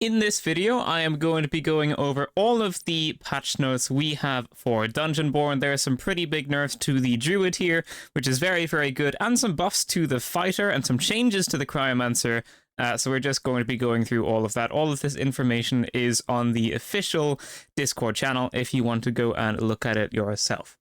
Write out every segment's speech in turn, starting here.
In this video, I am going to be going over all of the patch notes we have for Dungeonborne. There are some pretty big nerfs to the Druid here, which is very, very good, and some buffs to the Fighter, and some changes to the Cryomancer. So we're just going to be going through all of that. All of this information is on the official Discord channel if you want to go and look at it yourself.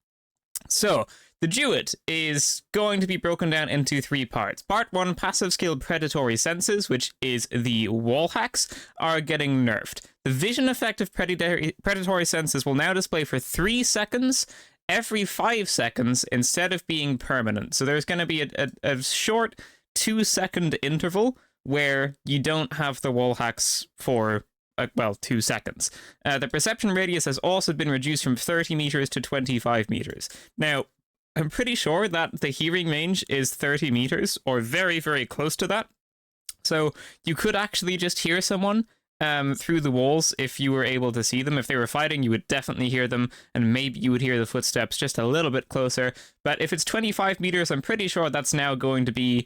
So, the Druid is going to be broken down into three parts. Part 1, passive skill predatory senses, which is the wall hacks, are getting nerfed. The vision effect of predatory senses will now display for 3 seconds every 5 seconds instead of being permanent. So there's going to be a short 2-second interval where you don't have the wall hacks for 2 seconds. The perception radius has also been reduced from 30 meters to 25 meters. Now, I'm pretty sure that the hearing range is 30 meters, or very, very close to that. So you could actually just hear someone through the walls if you were able to see them. If they were fighting, you would definitely hear them, and maybe you would hear the footsteps just a little bit closer. But if it's 25 meters, I'm pretty sure that's now going to be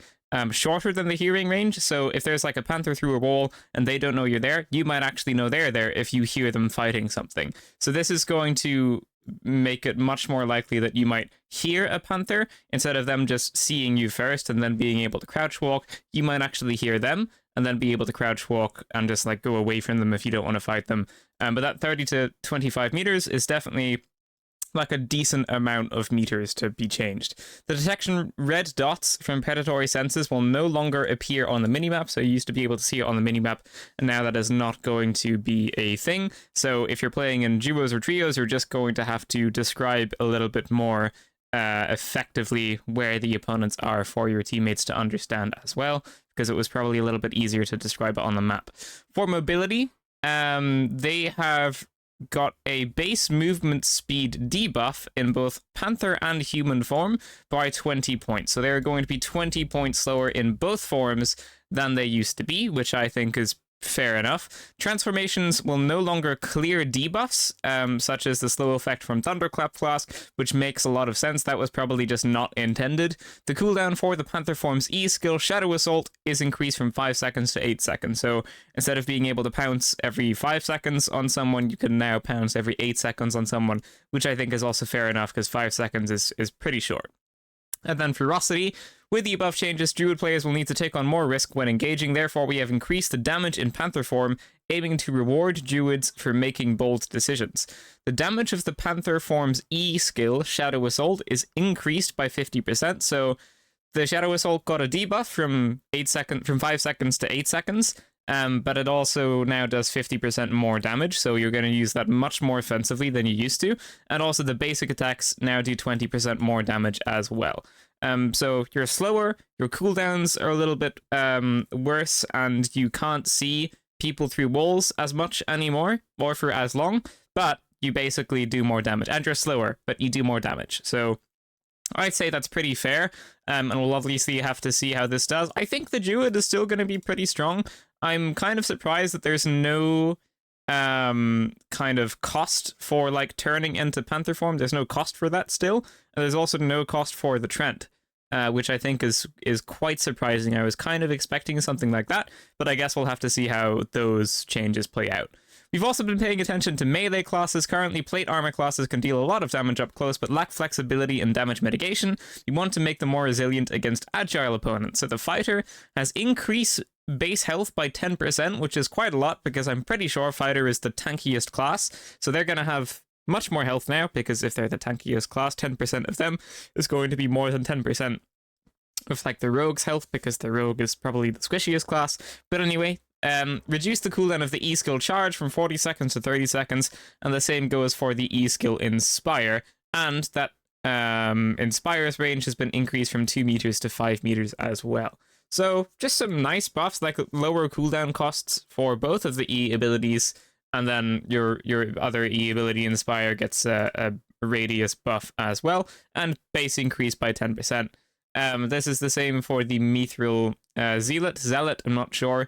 shorter than the hearing range. So if there's like a panther through a wall and they don't know you're there, you might actually know they're there if you hear them fighting something. So this is going to make it much more likely that you might hear a panther instead of them just seeing you first and then being able to crouch walk. You might actually hear them and then be able to crouch walk and just like go away from them if you don't want to fight them. But that 30 to 25 meters is definitely like a decent amount of meters to be changed. The detection red dots from predatory senses will no longer appear on the minimap, so you used to be able to see it on the minimap, and now that is not going to be a thing. So if you're playing in duos or trios, you're just going to have to describe a little bit more effectively where the opponents are for your teammates to understand as well, because it was probably a little bit easier to describe it on the map. For mobility, they have got a base movement speed debuff in both Panther and human form by 20 points. So they're going to be 20 points slower in both forms than they used to be, which I think is fair enough. Transformations will no longer clear debuffs, such as the slow effect from Thunderclap Flask, which makes a lot of sense. That was probably just not intended. The cooldown for the Panther form's E skill, Shadow Assault, is increased from 5 seconds to 8 seconds. So instead of being able to pounce every 5 seconds on someone, you can now pounce every 8 seconds on someone, which I think is also fair enough because 5 seconds is pretty short. And then Ferocity. With the above changes, Druid players will need to take on more risk when engaging, therefore we have increased the damage in Panther form, aiming to reward Druids for making bold decisions. The damage of the Panther form's E skill, Shadow Assault, is increased by 50%, so the Shadow Assault got a debuff from 5 seconds to 8 seconds, but it also now does 50% more damage, so you're going to use that much more offensively than you used to, and also the basic attacks now do 20% more damage as well. So you're slower, your cooldowns are a little bit worse, and you can't see people through walls as much anymore, or for as long, but you basically do more damage, and you're slower, but you do more damage. So I'd say that's pretty fair, and we'll obviously have to see how this does. I think the Druid is still going to be pretty strong. I'm kind of surprised that there's no kind of cost for like turning into Panther form. There's no cost for that still. There's also no cost for the Trent, which I think is quite surprising. I was kind of expecting something like that, but I guess we'll have to see how those changes play out. We've also been paying attention to melee classes. Currently, plate armor classes can deal a lot of damage up close, but lack flexibility and damage mitigation. You want to make them more resilient against agile opponents. So the Fighter has increased base health by 10%, which is quite a lot because I'm pretty sure Fighter is the tankiest class. So they're going to have much more health now because if they're the tankiest class, 10% of them is going to be more than 10% of like the Rogue's health because the Rogue is probably the squishiest class. But anyway, reduce the cooldown of the E skill Charge from 40 seconds to 30 seconds, and the same goes for the E skill Inspire, and that Inspire's range has been increased from 2 meters to 5 meters as well. So just some nice buffs, like lower cooldown costs for both of the E abilities, and then your other E ability Inspire gets a radius buff as well, and base increase by 10%. This is the same for the Mithril Zealot, I'm not sure.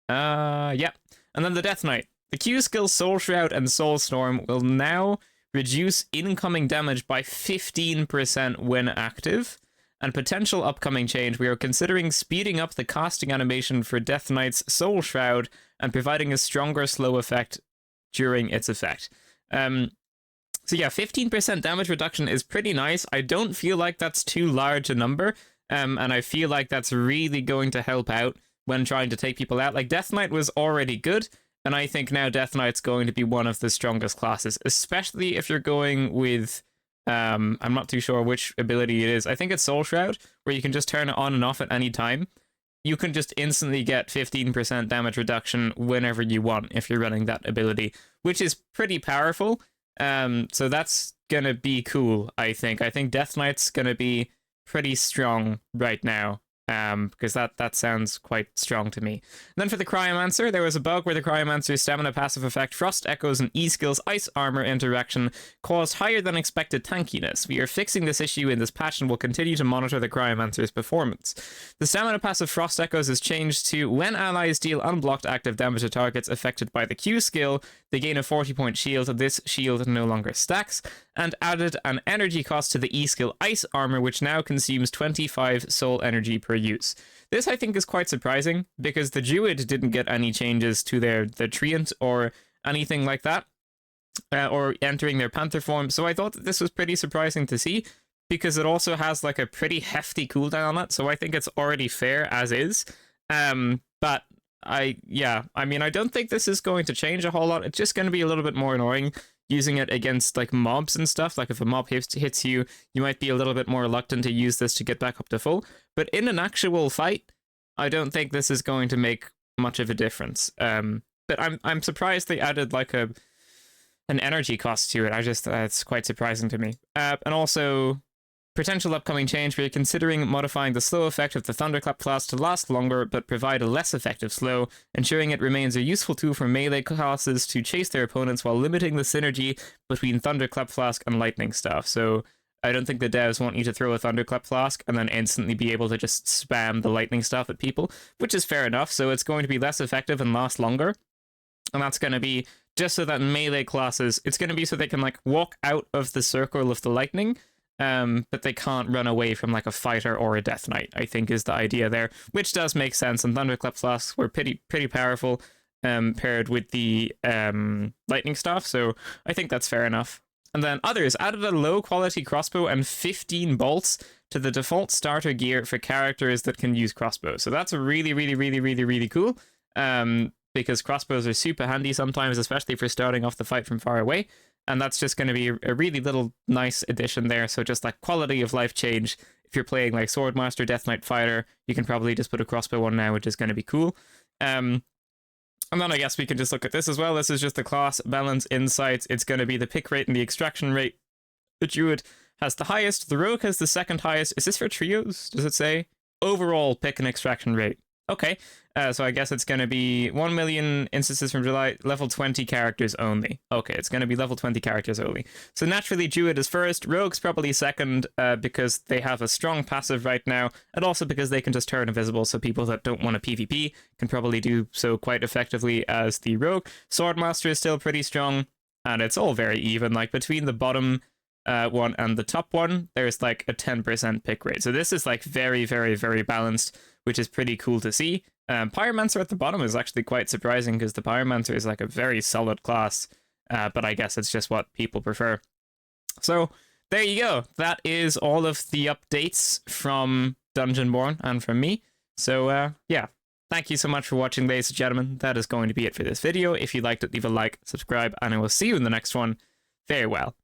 Yeah. And then the Death Knight. The Q skill Soul Shroud and Soul Storm will now reduce incoming damage by 15% when active. and potential upcoming change, we are considering speeding up the casting animation for Death Knight's Soul Shroud and providing a stronger slow effect during its effect. So yeah, 15% damage reduction is pretty nice. I don't feel like that's too large a number, and I feel like that's really going to help out when trying to take people out. Like, Death Knight was already good, and I think now Death Knight's going to be one of the strongest classes, especially if you're going with, I'm not too sure which ability it is. I think it's Soul Shroud, where you can just turn it on and off at any time. You can just instantly get 15% damage reduction whenever you want if you're running that ability, which is pretty powerful. So that's gonna be cool, I think. I think Death Knight's gonna be pretty strong right now. Because that sounds quite strong to me. And then for the Cryomancer, there was a bug where the Cryomancer's stamina passive effect, Frost Echoes, and E-Skill's Ice Armor interaction caused higher than expected tankiness. We are fixing this issue in this patch and will continue to monitor the Cryomancer's performance. The stamina passive Frost Echoes is changed to when allies deal unblocked active damage to targets affected by the Q skill, they gain a 40-point shield. This shield no longer stacks, and added an energy cost to the E-Skill Ice Armor, which now consumes 25 soul energy per use. This, I think, is quite surprising, because the Druid didn't get any changes to their Treant or anything like that, or entering their Panther form, so I thought that this was pretty surprising to see, because it also has like a pretty hefty cooldown on it, so I think it's already fair as is. But I mean, I don't think this is going to change a whole lot. It's just going to be a little bit more annoying using it against like mobs and stuff. Like if a mob hits you, you might be a little bit more reluctant to use this to get back up to full. But in an actual fight, I don't think this is going to make much of a difference. But I'm surprised they added like an energy cost to it. I just it's quite surprising to me. And also, potential upcoming change, we are considering modifying the slow effect of the Thunderclap Flask to last longer but provide a less effective slow, ensuring it remains a useful tool for melee classes to chase their opponents while limiting the synergy between Thunderclap Flask and Lightning Staff. So I don't think the devs want you to throw a Thunderclap Flask and then instantly be able to just spam the Lightning Staff at people, which is fair enough. So it's going to be less effective and last longer. And that's going to be just so that melee classes, it's going to be so they can like walk out of the circle of the lightning, but they can't run away from like a fighter or a Death Knight, I think is the idea there, which does make sense. And Thunderclap Flasks were pretty powerful paired with the Lightning Staff, so I think that's fair enough. And then others added a low quality crossbow and 15 bolts to the default starter gear for characters that can use crossbows. So that's really cool, because crossbows are super handy sometimes, especially for starting off the fight from far away. And that's just going to be a really little nice addition there. So just like quality of life change. If you're playing like Swordmaster, Death Knight Fighter, you can probably just put a crossbow on now, which is going to be cool. And then I guess we can just look at this as well. This is just the class balance insights. It's going to be the pick rate and the extraction rate. The Druid has the highest. The Rogue has the second highest. Is this for trios? Does it say? Overall pick and extraction rate. Okay, so I guess it's going to be 1 million instances from July, level 20 characters only. Okay, it's going to be level 20 characters only. So naturally, Druid is first, Rogue's probably second, because they have a strong passive right now, and also because they can just turn invisible, so people that don't want to PvP can probably do so quite effectively as the Rogue. Swordmaster is still pretty strong, and it's all very even. Like, between the bottom one and the top one, there's like a 10% pick rate. So this is like very balanced, which is pretty cool to see. Pyromancer at the bottom is actually quite surprising, because the Pyromancer is like a very solid class, but I guess it's just what people prefer. So there you go. That is all of the updates from Dungeonborne and from me. So yeah, thank you so much for watching, ladies and gentlemen. That is going to be it for this video. If you liked it, leave a like, subscribe, and I will see you in the next one. Farewell.